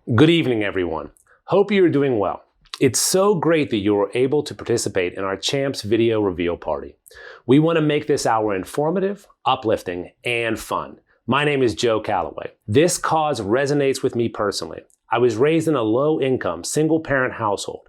Good evening, everyone. Hope you are doing well. It's so great that you were able to participate in our Champs video reveal party. We want to make this hour informative, uplifting, and fun. My name is Joe Calloway. This cause resonates with me personally. I was raised in a low-income, single-parent household,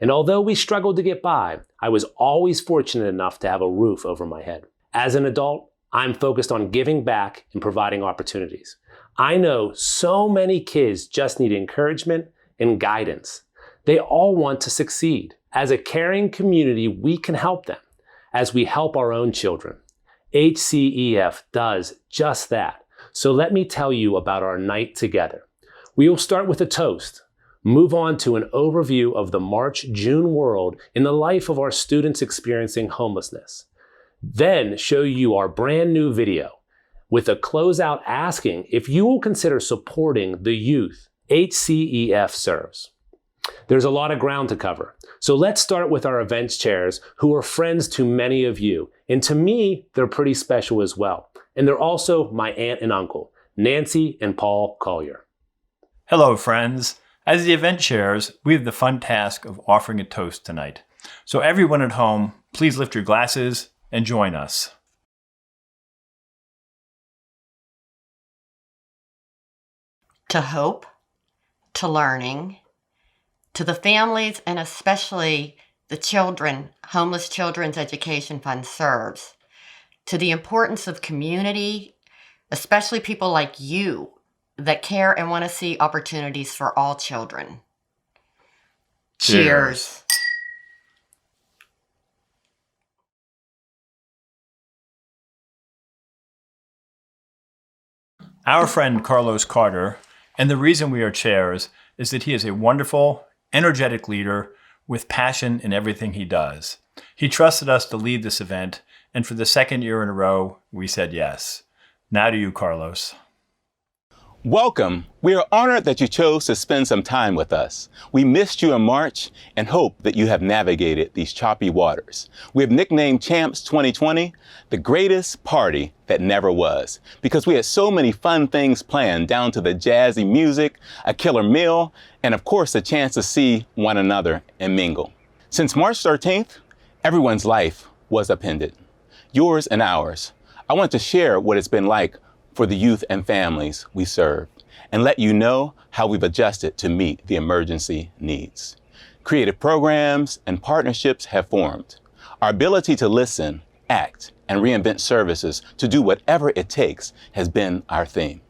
and although we struggled to get by, I was always fortunate enough to have a roof over my head. As an adult, I'm focused on giving back and providing opportunities. I know so many kids just need encouragement and guidance. They all want to succeed. As a caring community, we can help them as we help our own children. HCEF does just that. So let me tell you about our night together. We will start with a toast, move on to an overview of the March-June world in the life of our students experiencing homelessness. Then show you our brand new video with a closeout asking if you will consider supporting the youth HCEF serves. There's a lot of ground to cover, so let's start with our events chairs who are friends to many of you, and to me, they're pretty special as well. And they're also my aunt and uncle, Nancy and Paul Collier. Hello, friends. As the event chairs, we have the fun task of offering a toast tonight. So everyone at home, please lift your glasses and join us. To hope, to learning, to the families and especially the children, Homeless Children's Education Fund serves, to the importance of community, especially people like you that care and want to see opportunities for all children. Cheers. Our friend Carlos Carter, and the reason we are chairs is that he is a wonderful, energetic leader with passion in everything he does. He trusted us to lead this event, and for the second year in a row, we said yes. Now to you, Carlos. Welcome. We are honored that you chose to spend some time with us. We missed you in March and hope that you have navigated these choppy waters. We have nicknamed Champs 2020 the greatest party that never was, because we had so many fun things planned, down to the jazzy music, a killer meal, and of course the chance to see one another and mingle. Since March 13th, everyone's life was upended, yours and ours. I want to share what it's been like for the youth and families we serve, and let you know how we've adjusted to meet the emergency needs. Creative programs and partnerships have formed. Our ability to listen, act, and reinvent services to do whatever it takes has been our theme.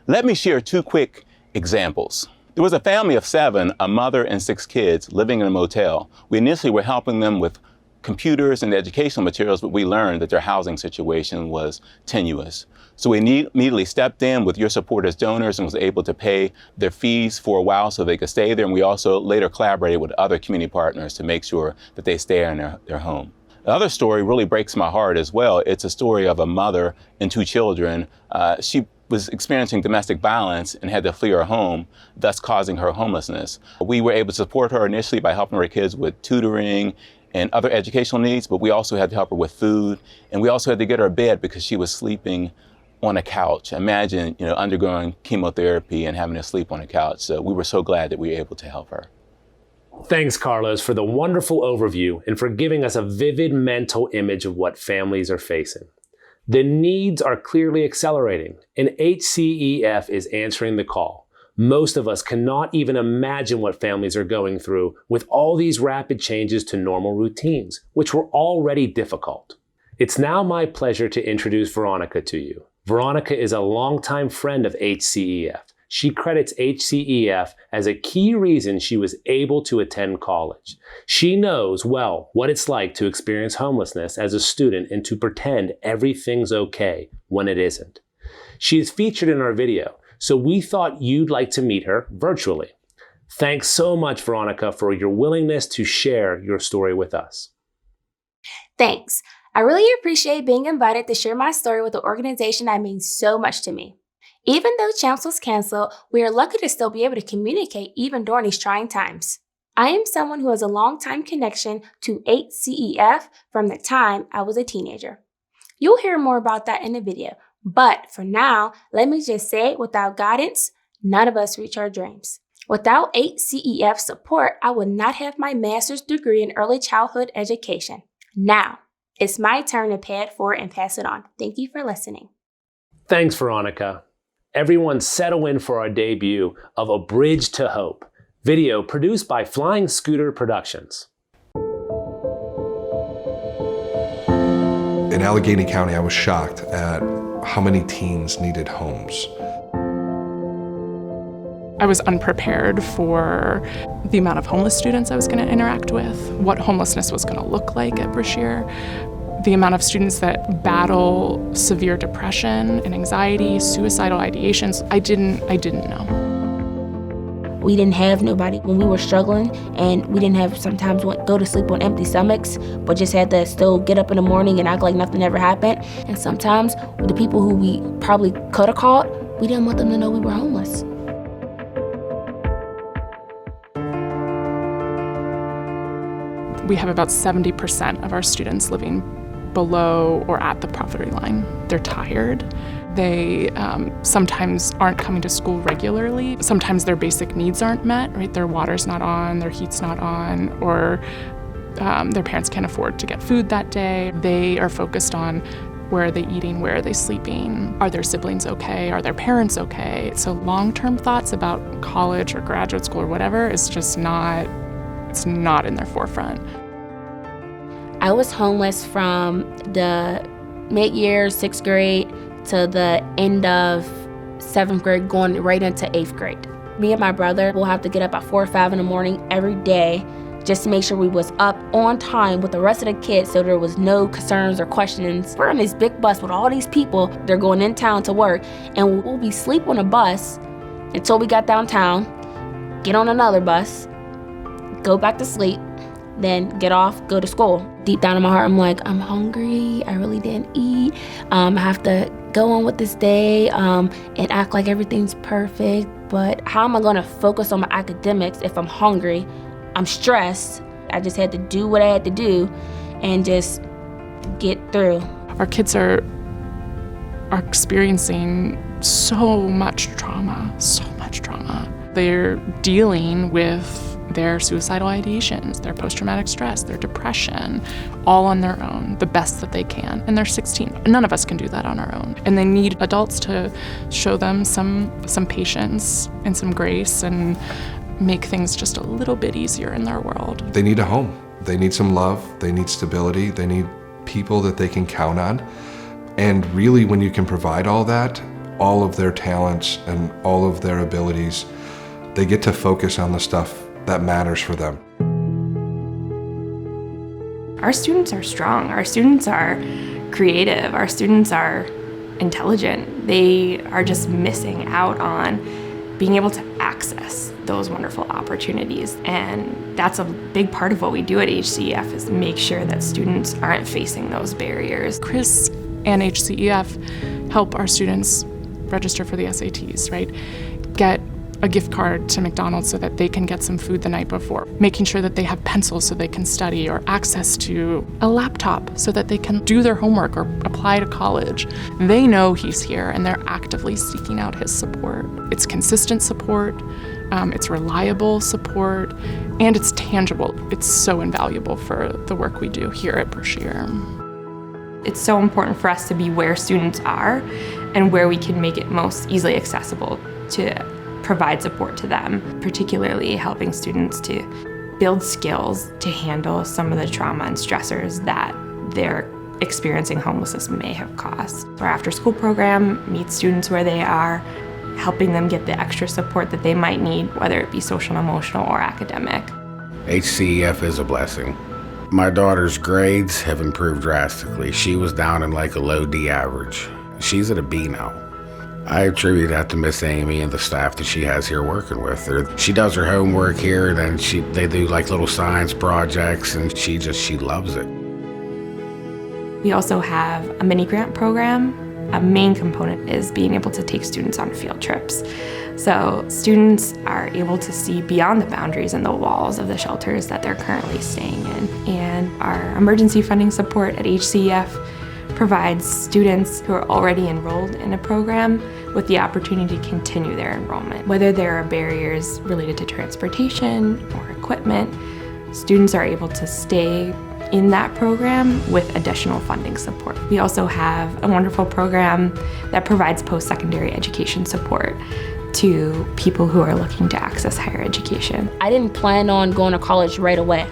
Let me share two quick examples. There was a family of 7, a mother and 6 kids living in a motel. We initially were helping them with computers and educational materials, but we learned that their housing situation was tenuous. So we immediately stepped in with your support as donors and was able to pay their fees for a while so they could stay there. And we also later collaborated with other community partners to make sure that they stay in their home. The other story really breaks my heart as well. It's a story of a mother and 2 children. She was experiencing domestic violence and had to flee her home, thus causing her homelessness. We were able to support her initially by helping her kids with tutoring and other educational needs, but we also had to help her with food, and we also had to get her a bed because she was sleeping on a couch. Imagine, undergoing chemotherapy and having to sleep on a couch. So we were so glad that we were able to help her. Thanks, Carlos, for the wonderful overview and for giving us a vivid mental image of what families are facing. The needs are clearly accelerating, and HCEF is answering the call. Most of us cannot even imagine what families are going through with all these rapid changes to normal routines, which were already difficult. It's now my pleasure to introduce Veronica to you. Veronica is a longtime friend of HCEF. She credits HCEF as a key reason she was able to attend college. She knows well what it's like to experience homelessness as a student and to pretend everything's okay when it isn't. She is featured in our video, so we thought you'd like to meet her virtually. Thanks so much, Veronica, for your willingness to share your story with us. Thanks. I really appreciate being invited to share my story with an organization that means so much to me. Even though Champs was canceled, we are lucky to still be able to communicate even during these trying times. I am someone who has a long-time connection to HCEF from the time I was a teenager. You'll hear more about that in the video, but for now, let me just say, without guidance, none of us reach our dreams. Without HCEF support, I would not have my master's degree in early childhood education. Now, it's my turn to pay it forward and pass it on. Thank you for listening. Thanks, Veronica. Everyone settle in for our debut of A Bridge to Hope, video produced by Flying Scooter Productions. In Allegheny County, I was shocked at how many teens needed homes. I was unprepared for the amount of homeless students I was going to interact with, what homelessness was going to look like at Brashear, the amount of students that battle severe depression and anxiety, suicidal ideations. I didn't know. We didn't have nobody when we were struggling, and we didn't have sometimes go to sleep on empty stomachs, but just had to still get up in the morning and act like nothing ever happened. And sometimes the people who we probably could have called, we didn't want them to know we were homeless. We have about 70% of our students living below or at the poverty line. They're tired. They sometimes aren't coming to school regularly. Sometimes their basic needs aren't met, right? Their water's not on, their heat's not on, or their parents can't afford to get food that day. They are focused on where are they eating, where are they sleeping, are their siblings okay, are their parents okay? So long-term thoughts about college or graduate school or whatever is just not, it's not in their forefront. I was homeless from the mid-year, 6th grade, to the end of 7th grade, going right into 8th grade. Me and my brother will have to get up at 4 or 5 in the morning every day just to make sure we was up on time with the rest of the kids so there was no concerns or questions. We're on this big bus with all these people. They're going in town to work, and we'll be asleep on a bus until we got downtown, get on another bus, go back to sleep, then get off, go to school. Deep down in my heart, I'm like, I'm hungry, I really didn't eat. I have to go on with this day and act like everything's perfect. But how am I gonna focus on my academics if I'm hungry, I'm stressed? I just had to do what I had to do and just get through. Our kids are experiencing so much trauma. They're dealing with their suicidal ideations, their post-traumatic stress, their depression, all on their own, the best that they can. And they're 16. None of us can do that on our own. And they need adults to show them some patience and some grace and make things just a little bit easier in their world. They need a home. They need some love. They need stability. They need people that they can count on. And really, when you can provide all that, all of their talents and all of their abilities, they get to focus on the stuff that matters for them. Our students are strong. Our students are creative. Our students are intelligent. They are just missing out on being able to access those wonderful opportunities. And that's a big part of what we do at HCEF, is make sure that students aren't facing those barriers. Chris and HCEF help our students register for the SATs, right? Get a gift card to McDonald's so that they can get some food the night before, making sure that they have pencils so they can study, or access to a laptop so that they can do their homework or apply to college. They know he's here and they're actively seeking out his support. It's consistent support, it's reliable support, and it's tangible. It's so invaluable for the work we do here at Brashear. It's so important for us to be where students are and where we can make it most easily accessible to provide support to them, particularly helping students to build skills to handle some of the trauma and stressors that their experiencing homelessness may have caused. Our after-school program meets students where they are, helping them get the extra support that they might need, whether it be social and emotional or academic. HCEF is a blessing. My daughter's grades have improved drastically. She was down in like a low D average. She's at a B now. I attribute that to Miss Amy and the staff that she has here working with her. She does her homework here, then they do like little science projects, and she loves it. We also have a mini grant program. A main component is being able to take students on field trips. So students are able to see beyond the boundaries and the walls of the shelters that they're currently staying in. And our emergency funding support at HCEF provides students who are already enrolled in a program with the opportunity to continue their enrollment. Whether there are barriers related to transportation or equipment, students are able to stay in that program with additional funding support. We also have a wonderful program that provides post-secondary education support to people who are looking to access higher education. I didn't plan on going to college right away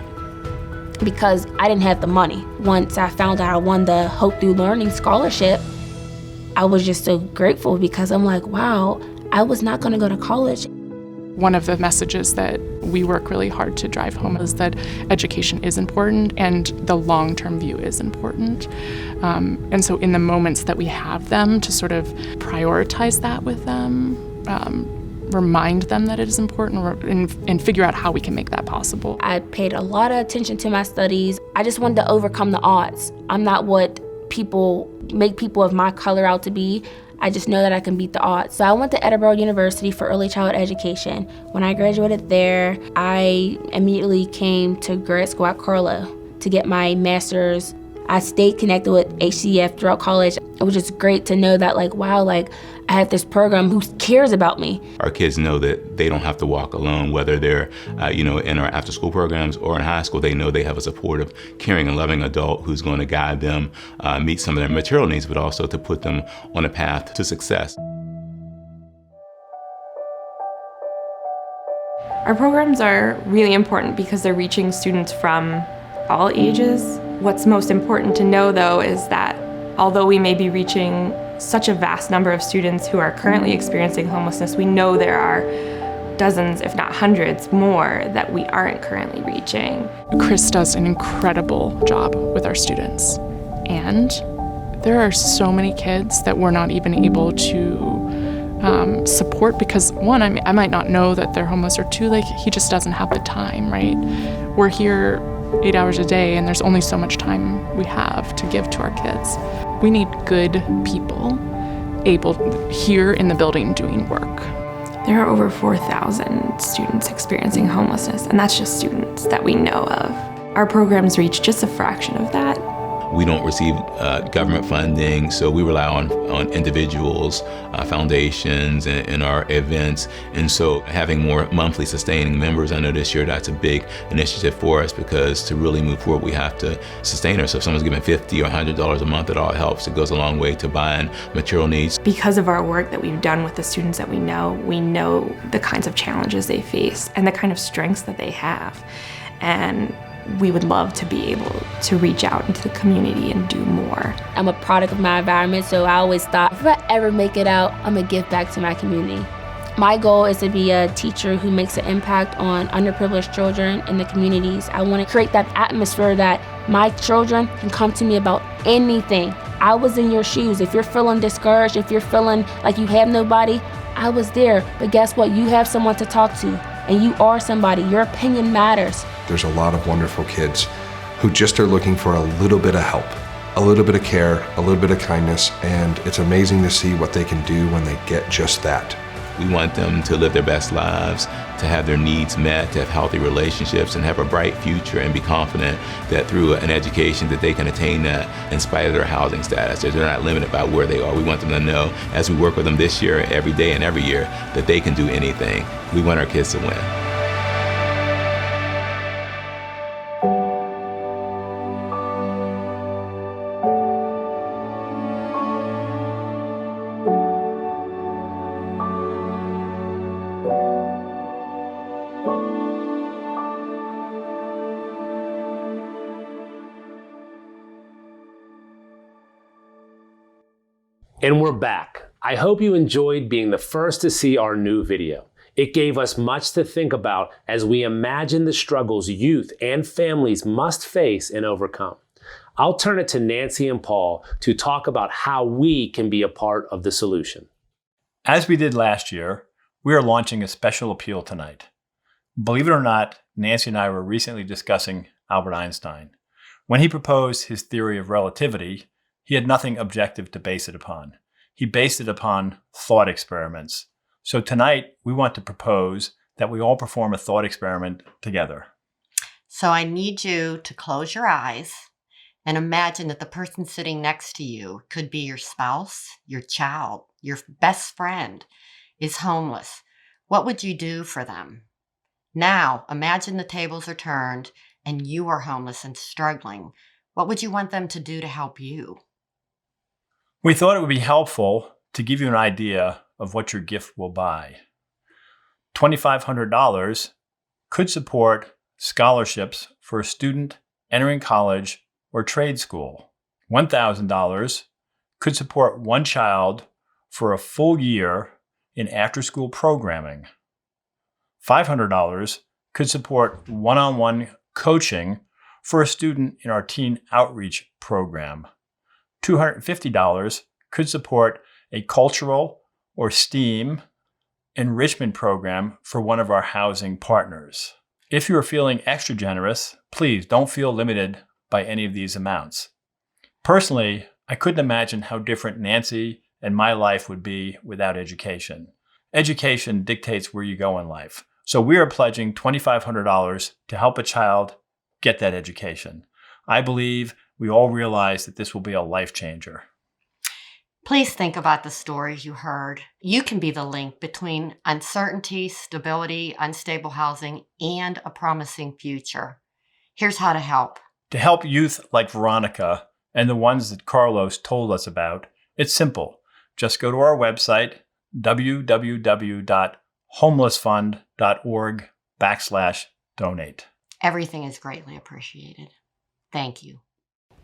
because I didn't have the money. Once I found out I won the Hope Through Learning scholarship, I was just so grateful because I'm like, wow, I was not going to go to college. One of the messages that we work really hard to drive home is that education is important and the long-term view is important. And so in the moments that we have them, to sort of prioritize that with them, remind them that it is important, and figure out how we can make that possible. I paid a lot of attention to my studies. I just wanted to overcome the odds. I'm not what people make people of my color out to be. I just know that I can beat the odds. So I went to Edinburgh University for early childhood education. When I graduated there, I immediately came to grad school at Carlow to get my master's. I stayed connected with HCEF throughout college. It was just great to know that, like, wow, like, I have this program who cares about me. Our kids know that they don't have to walk alone, whether they're, in our after-school programs or in high school. They know they have a supportive, caring, and loving adult who's going to guide them, meet some of their material needs, but also to put them on a path to success. Our programs are really important because they're reaching students from all ages. What's most important to know, though, is that although we may be reaching such a vast number of students who are currently experiencing homelessness, we know there are dozens, if not hundreds, more that we aren't currently reaching. Chris does an incredible job with our students. And there are so many kids that we're not even able to support because, one, I might not know that they're homeless, or two, like, he just doesn't have the time, right? We're here 8 hours a day, and there's only so much time we have to give to our kids. We need good people able here in the building doing work. There are over 4,000 students experiencing homelessness, and that's just students that we know of. Our programs reach just a fraction of that. We don't receive government funding, so we rely on individuals, foundations, and our events. And so having more monthly sustaining members, I know this year that's a big initiative for us, because to really move forward, we have to sustain ourselves. If someone's giving $50 or $100 a month, it all helps. It goes a long way to buying material needs. Because of our work that we've done with the students that we know the kinds of challenges they face and the kind of strengths that they have. And we would love to be able to reach out into the community and do more. I'm a product of my environment, so I always thought, if I ever make it out, I'm gonna give back to my community. My goal is to be a teacher who makes an impact on underprivileged children in the communities. I want to create that atmosphere that my children can come to me about anything. I was in your shoes. If you're feeling discouraged, if you're feeling like you have nobody, I was there. But guess what? You have someone to talk to, and you are somebody. Your opinion matters. There's a lot of wonderful kids who just are looking for a little bit of help, a little bit of care, a little bit of kindness, and it's amazing to see what they can do when they get just that. We want them to live their best lives, to have their needs met, to have healthy relationships, and have a bright future, and be confident that through an education that they can attain that in spite of their housing status. They're not limited by where they are. We want them to know, as we work with them this year, every day and every year, that they can do anything. We want our kids to win. And we're back. I hope you enjoyed being the first to see our new video. It gave us much to think about as we imagine the struggles youth and families must face and overcome. I'll turn it to Nancy and Paul to talk about how we can be a part of the solution. As we did last year, we are launching a special appeal tonight. Believe it or not, Nancy and I were recently discussing Albert Einstein. When he proposed his theory of relativity, he had nothing objective to base it upon. He based it upon thought experiments. So tonight, we want to propose that we all perform a thought experiment together. So I need you to close your eyes and imagine that the person sitting next to you could be your spouse, your child, your best friend is homeless. What would you do for them? Now, imagine the tables are turned and you are homeless and struggling. What would you want them to do to help you? We thought it would be helpful to give you an idea of what your gift will buy. $2,500 could support scholarships for a student entering college or trade school. $1,000 could support one child for a full year in after-school programming. $500 could support one-on-one coaching for a student in our teen outreach program. $250 could support a cultural or STEAM enrichment program for one of our housing partners. If you are feeling extra generous, please don't feel limited by any of these amounts. Personally, I couldn't imagine how different Nancy and my life would be without education. Education dictates where you go in life. So we are pledging $2,500 to help a child get that education. I believe we all realize that this will be a life changer. Please think about the stories you heard. You can be the link between uncertainty, stability, unstable housing, and a promising future. Here's how to help. To help youth like Veronica and the ones that Carlos told us about, it's simple. Just go to our website, www.homelessfund.org/donate. Everything is greatly appreciated. Thank you.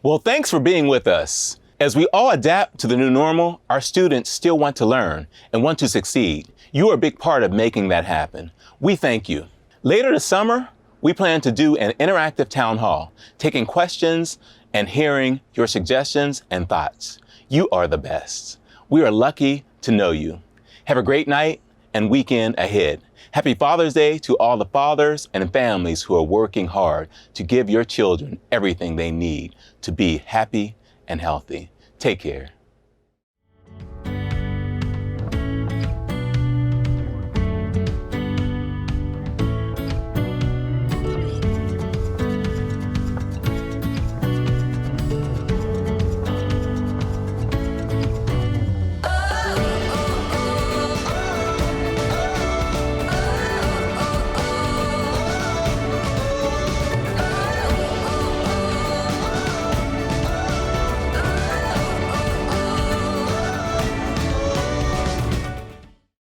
Well, thanks for being with us. As we all adapt to the new normal, our students still want to learn and want to succeed. You are a big part of making that happen. We thank you. Later this summer, we plan to do an interactive town hall, taking questions and hearing your suggestions and thoughts. You are the best. We are lucky to know you. Have a great night and weekend ahead. Happy Father's Day to all the fathers and families who are working hard to give your children everything they need to be happy and healthy. Take care.